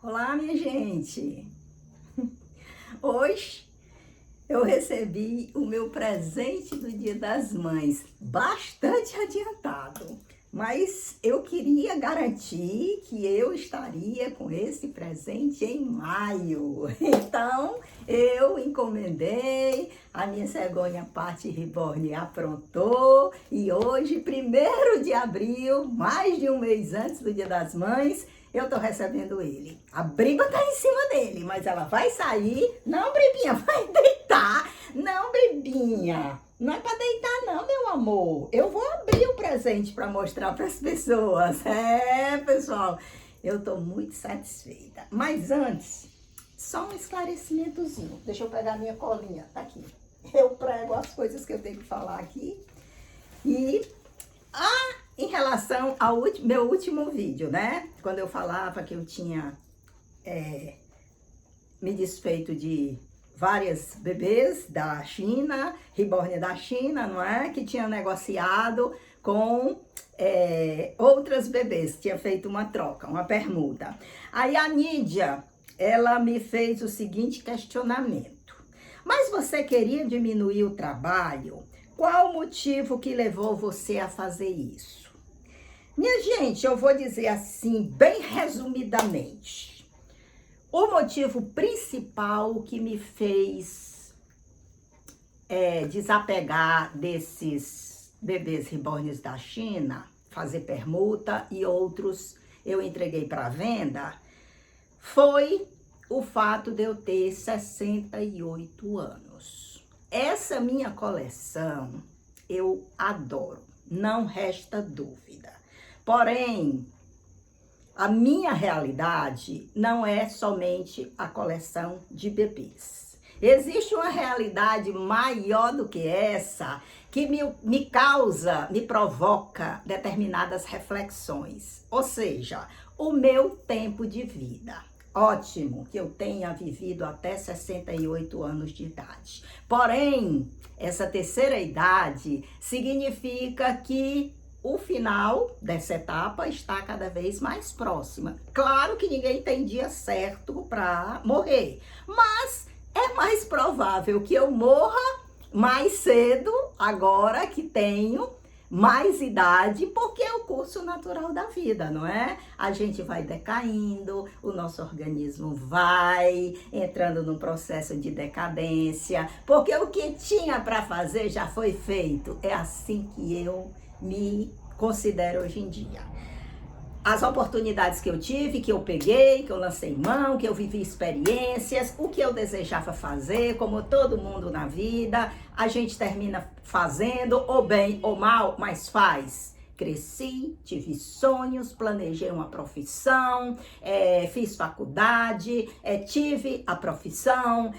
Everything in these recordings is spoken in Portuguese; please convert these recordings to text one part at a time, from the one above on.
Olá, minha gente! Hoje eu recebi o meu presente do Dia das Mães, bastante adiantado, mas eu queria garantir que eu estaria com esse presente em maio. Então, eu encomendei, a minha cegonha Patti Reborn aprontou e hoje, 1º de abril, mais de um mês antes do Dia das Mães, eu tô recebendo ele. A Briba tá em cima dele, mas ela vai sair. Não, Bribinha, vai deitar. Não, Bribinha. Não é pra deitar não, meu amor. Eu vou abrir o presente pra mostrar pras pessoas. Pessoal, eu tô muito satisfeita. Mas antes, só um esclarecimentozinho. Deixa eu pegar minha colinha. Tá aqui. Eu prego as coisas que eu tenho que falar aqui. E em relação ao meu último vídeo, né? Quando eu falava que eu tinha me desfeito de várias bebês da China, reborn da China, não é? Que tinha negociado com outras bebês, tinha feito uma troca, uma permuta. Aí a Nídia, ela me fez o seguinte questionamento. Mas você queria diminuir o trabalho? Qual o motivo que levou você a fazer isso? Minha gente, eu vou dizer assim, bem resumidamente. O motivo principal que me fez desapegar desses bebês reborns da China, fazer permuta e outros eu entreguei para venda, foi o fato de eu ter 68 anos. Essa minha coleção eu adoro, não resta dúvida. Porém, a minha realidade não é somente a coleção de bebês. Existe uma realidade maior do que essa que me provoca determinadas reflexões. Ou seja, o meu tempo de vida. Ótimo que eu tenha vivido até 68 anos de idade. Porém, essa terceira idade significa que o final dessa etapa está cada vez mais próxima. Claro que ninguém tem dia certo para morrer, mas é mais provável que eu morra mais cedo, agora que tenho mais idade, porque é o curso natural da vida, não é? A gente vai decaindo, o nosso organismo vai entrando num processo de decadência, porque o que tinha para fazer já foi feito. É assim que eu me considero hoje em dia. As oportunidades que eu tive, que eu peguei, que eu lancei mão, que eu vivi experiências, o que eu desejava fazer, como todo mundo na vida, a gente termina fazendo, ou bem ou mal, mas faz. Cresci, tive sonhos, planejei uma profissão, fiz faculdade, tive a profissão,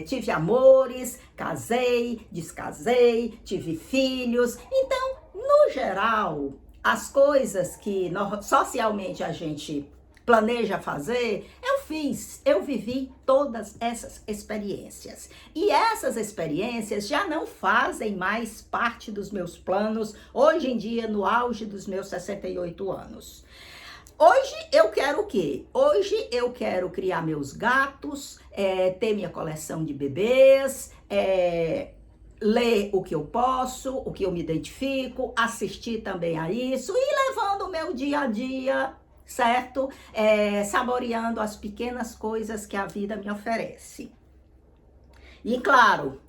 tive amores, casei, descasei, tive filhos. Então, no geral, as coisas que socialmente a gente planeja fazer, eu fiz, eu vivi todas essas experiências. E essas experiências já não fazem mais parte dos meus planos, hoje em dia, no auge dos meus 68 anos. Hoje eu quero o quê? Hoje eu quero criar meus gatos, ter minha coleção de bebês, ler o que eu posso, o que eu me identifico, assistir também a isso e levando o meu dia a dia, certo? Saboreando as pequenas coisas que a vida me oferece. E claro,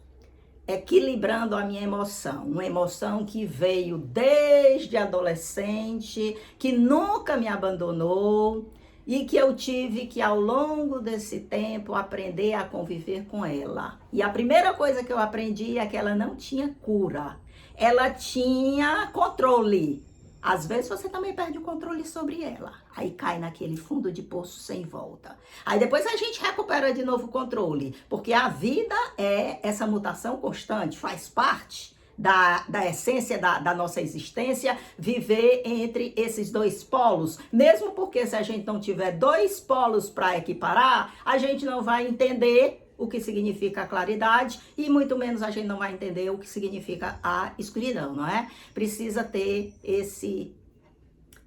equilibrando a minha emoção, uma emoção que veio desde adolescente, que nunca me abandonou e que eu tive que, ao longo desse tempo, aprender a conviver com ela. E a primeira coisa que eu aprendi é que ela não tinha cura, ela tinha controle. Às vezes você também perde o controle sobre ela, aí cai naquele fundo de poço sem volta. Aí depois a gente recupera de novo o controle, porque a vida é essa mutação constante, faz parte da essência da nossa existência, viver entre esses dois polos. Mesmo porque se a gente não tiver dois polos para equiparar, a gente não vai entender o que significa a claridade e muito menos a gente não vai entender o que significa a escuridão, não é? Precisa ter esse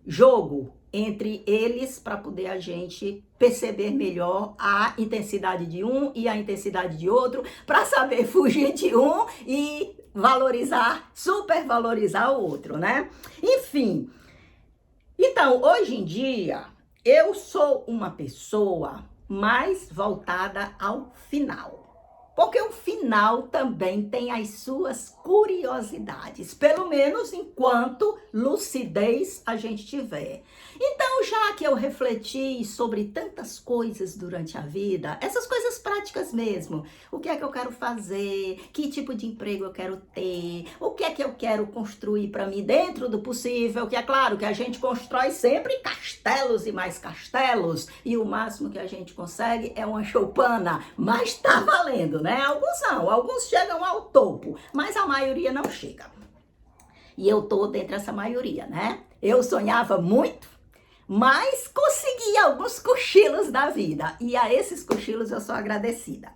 jogo entre eles para poder a gente perceber melhor a intensidade de um e a intensidade de outro, para saber fugir de um e valorizar, supervalorizar o outro, né? Enfim, então, hoje em dia, eu sou uma pessoa mais voltada ao final. Porque o final também tem as suas curiosidades, pelo menos enquanto lucidez a gente tiver. Então, já que eu refleti sobre tantas coisas durante a vida, essas coisas práticas mesmo, o que é que eu quero fazer, que tipo de emprego eu quero ter, o que é que eu quero construir para mim dentro do possível, que é claro que a gente constrói sempre castelos e mais castelos, e o máximo que a gente consegue é uma choupana, mas tá valendo, né? Alguns não, alguns chegam ao topo, mas a maioria não chega. E eu tô dentro dessa maioria, né? Eu sonhava muito, mas consegui alguns cochilos da vida. E a esses cochilos eu sou agradecida.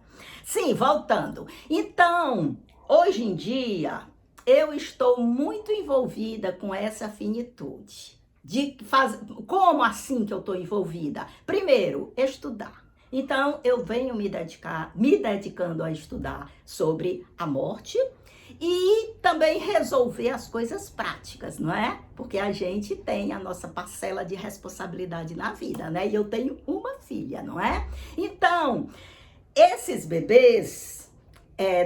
Sim, voltando. Então, hoje em dia, eu estou muito envolvida com essa finitude. Como assim que eu estou envolvida? Primeiro, estudar. Então, eu venho me dedicando a estudar sobre a morte e também resolver as coisas práticas, não é? Porque a gente tem a nossa parcela de responsabilidade na vida, né? E eu tenho uma filha, não é? Então, esses bebês,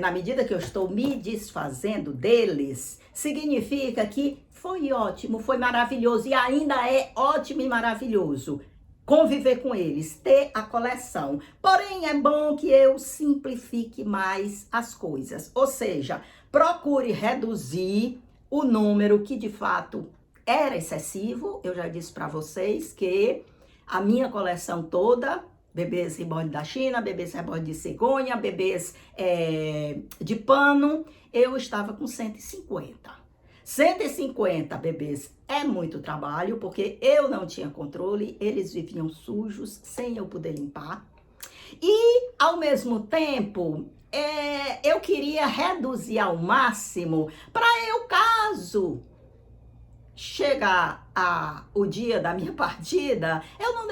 na medida que eu estou me desfazendo deles, significa que foi ótimo, foi maravilhoso e ainda é ótimo e maravilhoso conviver com eles, ter a coleção. Porém, é bom que eu simplifique mais as coisas. Ou seja, procure reduzir o número que de fato era excessivo. Eu já disse para vocês que a minha coleção toda, bebês reborn da China, bebês reborn de cegonha, bebês de pano, eu estava com 150. 150 bebês é muito trabalho, porque eu não tinha controle, eles viviam sujos, sem eu poder limpar. E, ao mesmo tempo, eu queria reduzir ao máximo para eu, caso chegar o dia da minha partida, eu não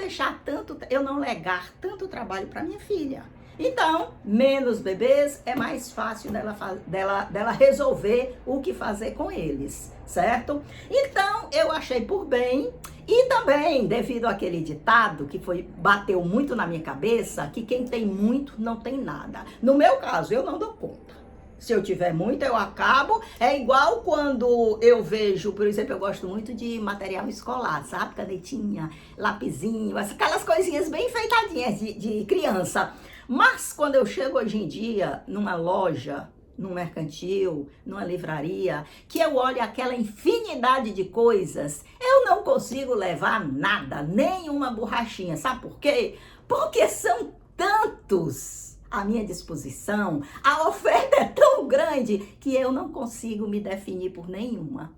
legar tanto trabalho para minha filha. Então, menos bebês, é mais fácil dela resolver o que fazer com eles, certo? Então, eu achei por bem, e também devido àquele ditado que bateu muito na minha cabeça, que quem tem muito não tem nada. No meu caso, eu não dou conta. Se eu tiver muito, eu acabo. É igual quando eu vejo, por exemplo, eu gosto muito de material escolar, sabe? Canetinha, lapisinho, aquelas coisinhas bem enfeitadinhas de criança. Mas quando eu chego hoje em dia numa loja, num mercantil, numa livraria, que eu olho aquela infinidade de coisas, eu não consigo levar nada, nem uma borrachinha. Sabe por quê? Porque são tantos à minha disposição, a oferta é tão grande que eu não consigo me definir por nenhuma.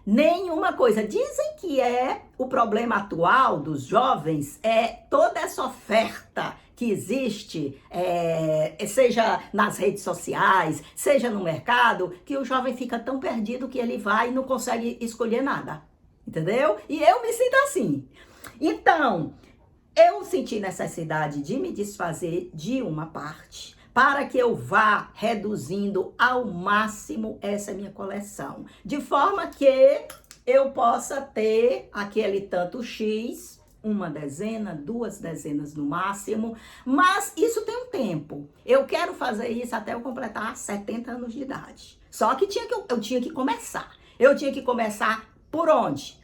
Nenhuma coisa. Dizem que o problema atual dos jovens é toda essa oferta que existe, seja nas redes sociais, seja no mercado, que o jovem fica tão perdido que ele vai e não consegue escolher nada, entendeu? E eu me sinto assim. Então, eu senti necessidade de me desfazer de uma parte, para que eu vá reduzindo ao máximo essa minha coleção, de forma que eu possa ter aquele tanto X, uma dezena, 2 dezenas no máximo, mas isso tem um tempo. Eu quero fazer isso até eu completar 70 anos de idade. Só que eu tinha que começar. Eu tinha que começar por onde?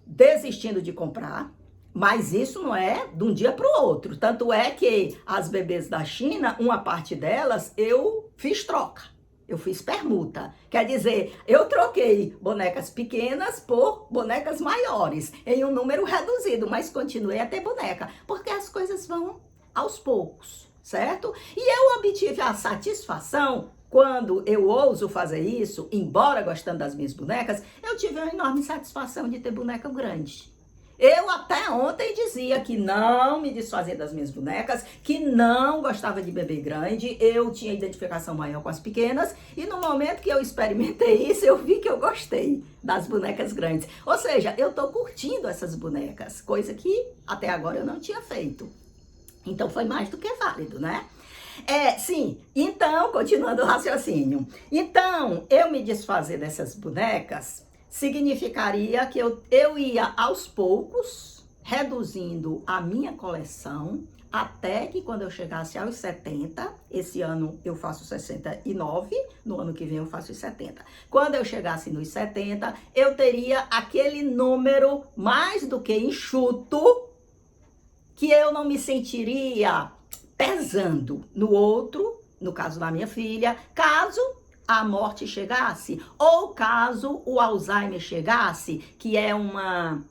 Desistindo de comprar, mas isso não é de um dia para o outro. Tanto é que as bebês da China, uma parte delas, eu fiz troca. Eu fiz permuta. Quer dizer, eu troquei bonecas pequenas por bonecas maiores, em um número reduzido, mas continuei a ter boneca, porque as coisas vão aos poucos, certo? E eu obtive a satisfação, quando eu ouso fazer isso, embora gostando das minhas bonecas, eu tive uma enorme satisfação de ter boneca grande. Eu até ontem dizia que não me desfazia das minhas bonecas, que não gostava de bebê grande, eu tinha identificação maior com as pequenas, e no momento que eu experimentei isso, eu vi que eu gostei das bonecas grandes. Ou seja, eu tô curtindo essas bonecas, coisa que até agora eu não tinha feito. Então foi mais do que válido, né? Sim, então, continuando o raciocínio. Então, eu me desfazer dessas bonecas significaria que eu ia aos poucos reduzindo a minha coleção até que quando eu chegasse aos 70, esse ano eu faço 69, no ano que vem eu faço os 70. Quando eu chegasse nos 70, eu teria aquele número mais do que enxuto, que eu não me sentiria pesando no outro, no caso da minha filha, caso a morte chegasse, ou caso o Alzheimer chegasse, que é uma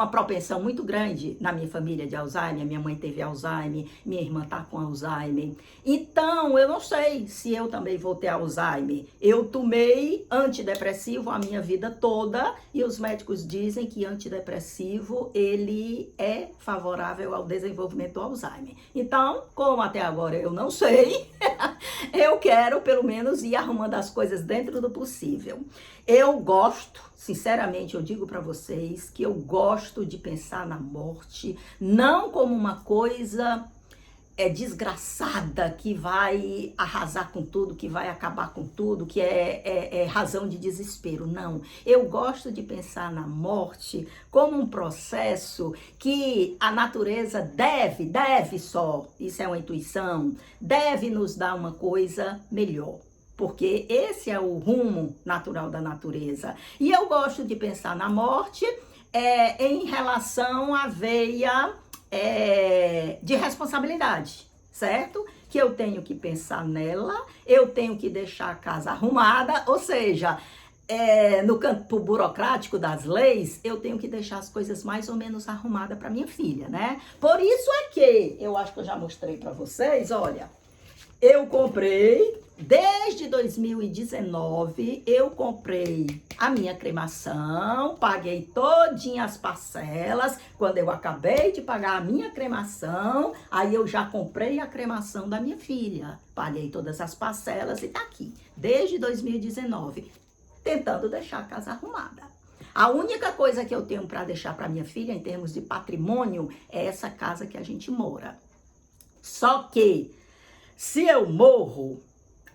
propensão muito grande na minha família de Alzheimer. Minha mãe teve Alzheimer, minha irmã tá com Alzheimer. Então, eu não sei se eu também vou ter Alzheimer. Eu tomei antidepressivo a minha vida toda e os médicos dizem que antidepressivo, ele é favorável ao desenvolvimento do Alzheimer. Então, como até agora eu não sei, eu quero pelo menos ir arrumando as coisas dentro do possível. Eu gosto, sinceramente, eu digo para vocês que eu gosto de pensar na morte, não como uma coisa desgraçada que vai arrasar com tudo, que vai acabar com tudo, que é razão de desespero. Não, eu gosto de pensar na morte como um processo que a natureza deve só, isso é uma intuição, deve nos dar uma coisa melhor. Porque esse é o rumo natural da natureza. E eu gosto de pensar na morte em relação à veia de responsabilidade, certo? Que eu tenho que pensar nela, eu tenho que deixar a casa arrumada, ou seja, no campo burocrático das leis, eu tenho que deixar as coisas mais ou menos arrumadas para minha filha, né? Por isso é que, eu acho que eu já mostrei para vocês, olha, eu comprei... Desde 2019, eu comprei a minha cremação, paguei todinha as parcelas. Quando eu acabei de pagar a minha cremação, aí eu já comprei a cremação da minha filha. Paguei todas as parcelas e tá aqui, desde 2019, tentando deixar a casa arrumada. A única coisa que eu tenho para deixar para minha filha, em termos de patrimônio, é essa casa que a gente mora. Só que, se eu morro...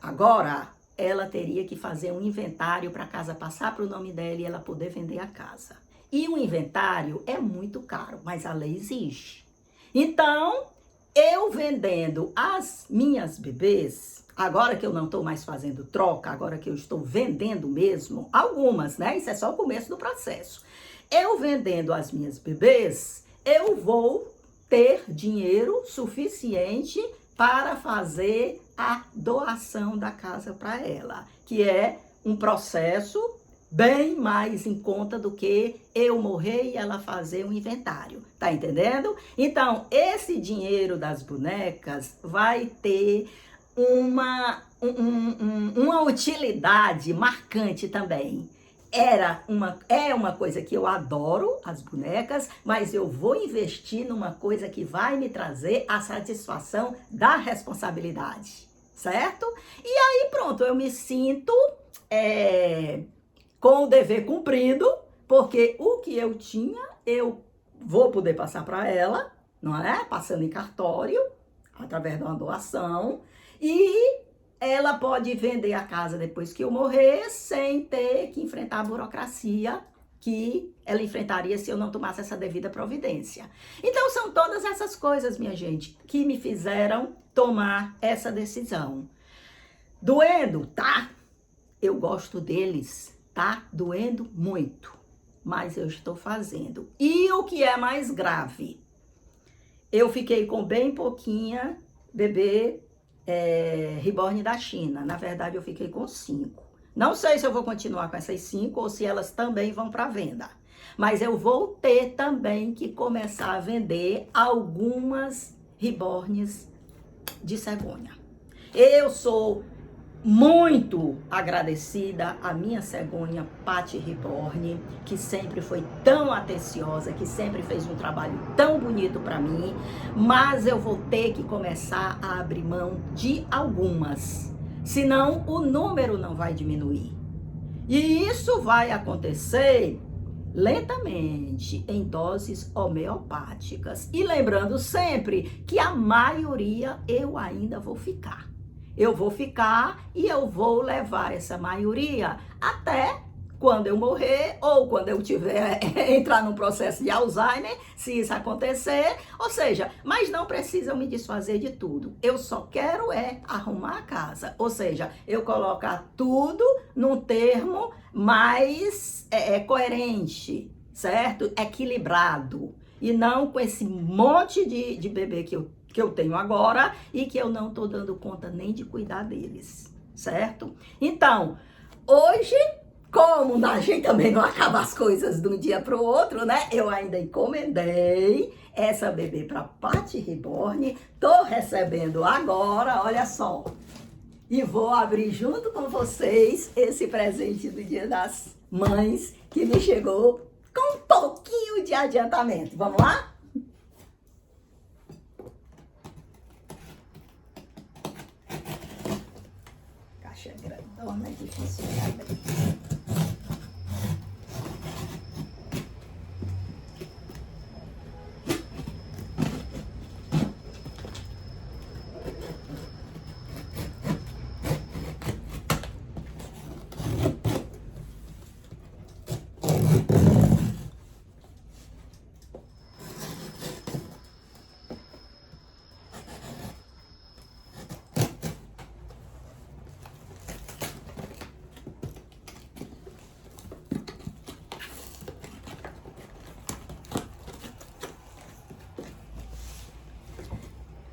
Agora, ela teria que fazer um inventário para a casa passar para o nome dela e ela poder vender a casa. E o inventário é muito caro, mas a lei exige. Então, eu vendendo as minhas bebês, agora que eu não estou mais fazendo troca, agora que eu estou vendendo mesmo, algumas, né? Isso é só o começo do processo. Eu vendendo as minhas bebês, eu vou ter dinheiro suficiente para fazer a doação da casa para ela, que é um processo bem mais em conta do que eu morrer e ela fazer um inventário, tá entendendo? Então, esse dinheiro das bonecas vai ter uma utilidade marcante também. É uma coisa que eu adoro, as bonecas, mas eu vou investir numa coisa que vai me trazer a satisfação da responsabilidade, certo? E aí pronto, eu me sinto com o dever cumprido, porque o que eu tinha, eu vou poder passar para ela, não é? Passando em cartório, através de uma doação, e ela pode vender a casa depois que eu morrer, sem ter que enfrentar a burocracia que ela enfrentaria se eu não tomasse essa devida providência. Então, são todas essas coisas, minha gente, que me fizeram tomar essa decisão. Doendo, tá? Eu gosto deles, tá? Doendo muito, mas eu estou fazendo. E o que é mais grave? Eu fiquei com bem pouquinha bebê reborn da China. Na verdade, eu fiquei com 5. Não sei se eu vou continuar com essas 5 ou se elas também vão para venda. Mas eu vou ter também que começar a vender algumas reborns de cegonha. Eu sou muito agradecida à minha cegonha Patti Reborn, que sempre foi tão atenciosa, que sempre fez um trabalho tão bonito para mim, mas eu vou ter que começar a abrir mão de algumas, senão o número não vai diminuir. E isso vai acontecer lentamente, em doses homeopáticas. E lembrando sempre que a maioria eu ainda vou ficar. Eu vou ficar e eu vou levar essa maioria até quando eu morrer ou quando eu tiver entrar num processo de Alzheimer, se isso acontecer. Ou seja, mas não precisam me desfazer de tudo. Eu só quero arrumar a casa. Ou seja, eu colocar tudo num termo mais coerente, certo? Equilibrado. E não com esse monte de bebê que eu tenho agora e que eu não tô dando conta nem de cuidar deles, certo? Então, hoje, como a gente também não acaba as coisas de um dia para o outro, né? Eu ainda encomendei essa bebê para Patti Reborn, tô recebendo agora, olha só. E vou abrir junto com vocês esse presente do Dia das Mães que me chegou com um pouquinho de adiantamento. Vamos lá? Caixa grandona, é difícil de abrir.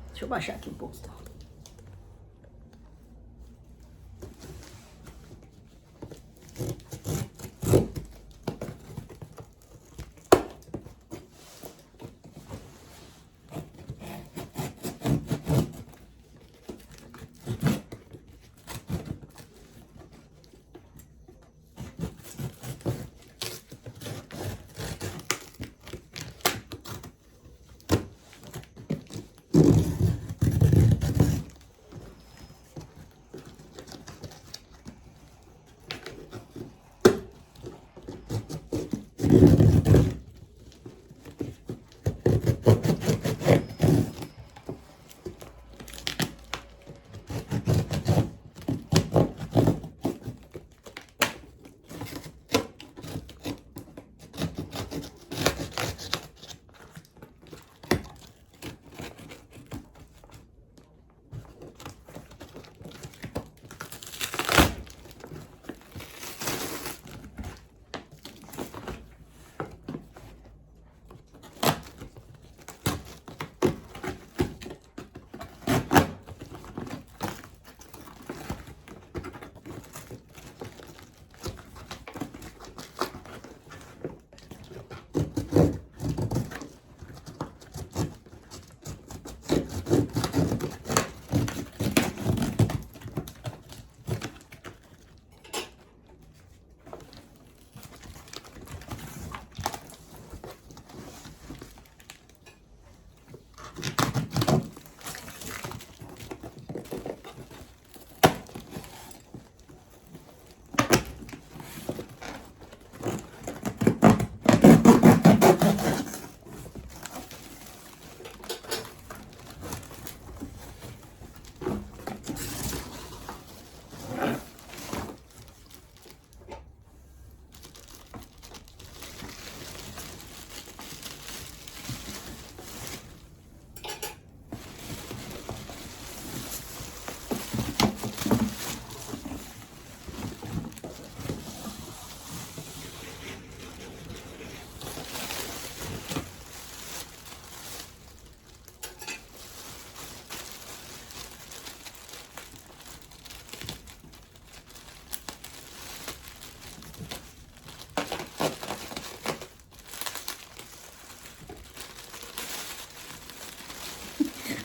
Deixa eu baixar aqui um pouco.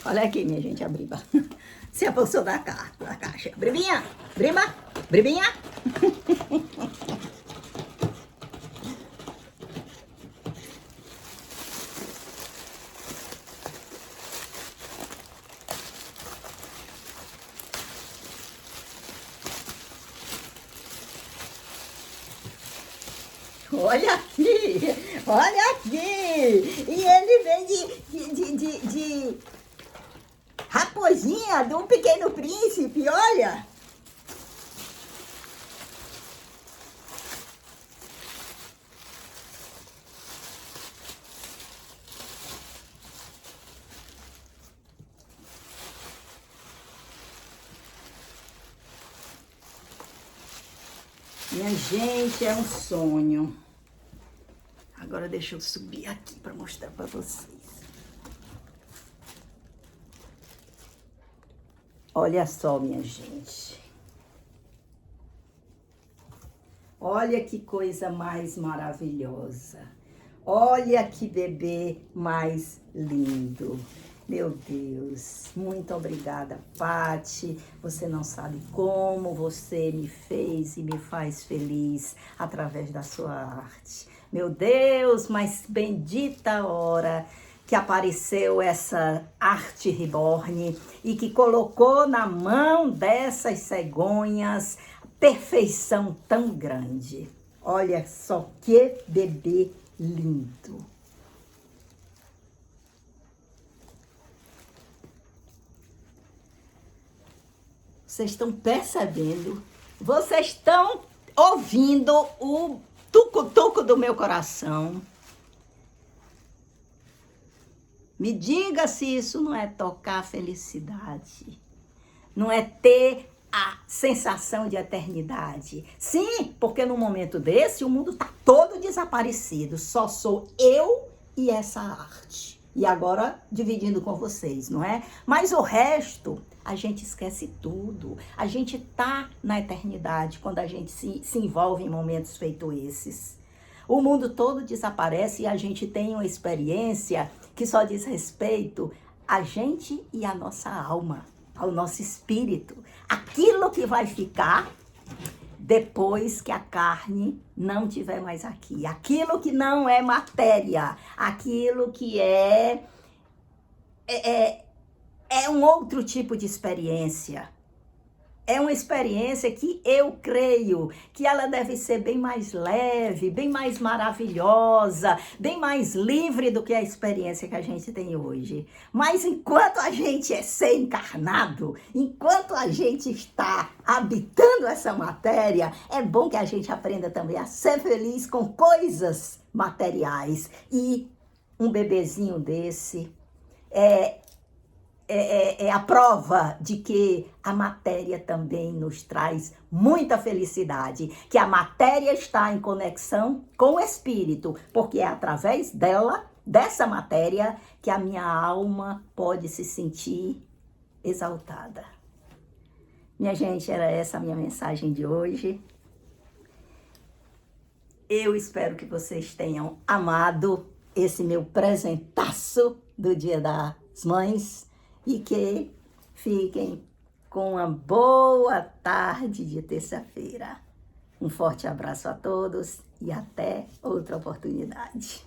Olha aqui, minha gente, a Briba. Se apossou da caixa. Bribinha, Brima, Briminha. Olha aqui, olha aqui. E ele vem de raposinha do Pequeno Príncipe, olha. Minha gente, é um sonho. Agora deixa eu subir aqui para mostrar para vocês. Olha só, minha gente. Olha que coisa mais maravilhosa. Olha que bebê mais lindo. Meu Deus, muito obrigada, Pati. Você não sabe como você me fez e me faz feliz através da sua arte. Meu Deus, mas bendita a hora que apareceu essa arte reborn e que colocou na mão dessas cegonhas perfeição tão grande. Olha só que bebê lindo. Vocês estão percebendo? Vocês estão ouvindo o tucutuco do meu coração? Me diga se isso não é tocar a felicidade. Não é ter a sensação de eternidade. Sim, porque no momento desse o mundo está todo desaparecido. Só sou eu e essa arte. E agora dividindo com vocês, não é? Mas o resto, a gente esquece tudo. A gente tá na eternidade quando a gente se envolve em momentos feitos esses. O mundo todo desaparece e a gente tem uma experiência que só diz respeito a gente e a nossa alma, ao nosso espírito. Aquilo que vai ficar depois que a carne não estiver mais aqui. Aquilo que não é matéria, aquilo que é um outro tipo de experiência. É uma experiência que eu creio que ela deve ser bem mais leve, bem mais maravilhosa, bem mais livre do que a experiência que a gente tem hoje. Mas enquanto a gente é ser encarnado, enquanto a gente está habitando essa matéria, é bom que a gente aprenda também a ser feliz com coisas materiais. E um bebezinho desse é a prova de que a matéria também nos traz muita felicidade, que a matéria está em conexão com o espírito, porque é através dela, dessa matéria, que a minha alma pode se sentir exaltada. Minha gente, era essa a minha mensagem de hoje. Eu espero que vocês tenham amado esse meu presentaço do Dia das Mães. E que fiquem com uma boa tarde de terça-feira. Um forte abraço a todos e até outra oportunidade.